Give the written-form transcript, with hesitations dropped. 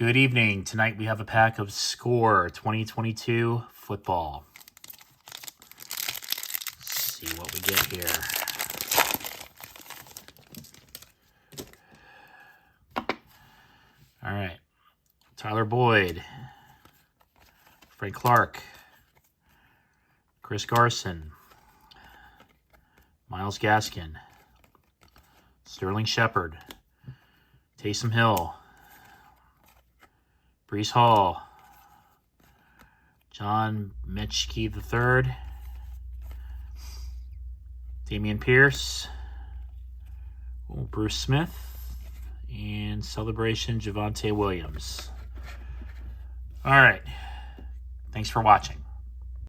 Good evening. Tonight we have a pack of Score 2022 football. Let's see what we get here. All right. Tyler Boyd, Frank Clark, Chris Garson, Myles Gaskin, Sterling Shepard, Taysom Hill, Breece Hall, John Metchke III, Dameon Pierce, Bruce Smith, and Celebration Javonte Williams. All right. Thanks for watching.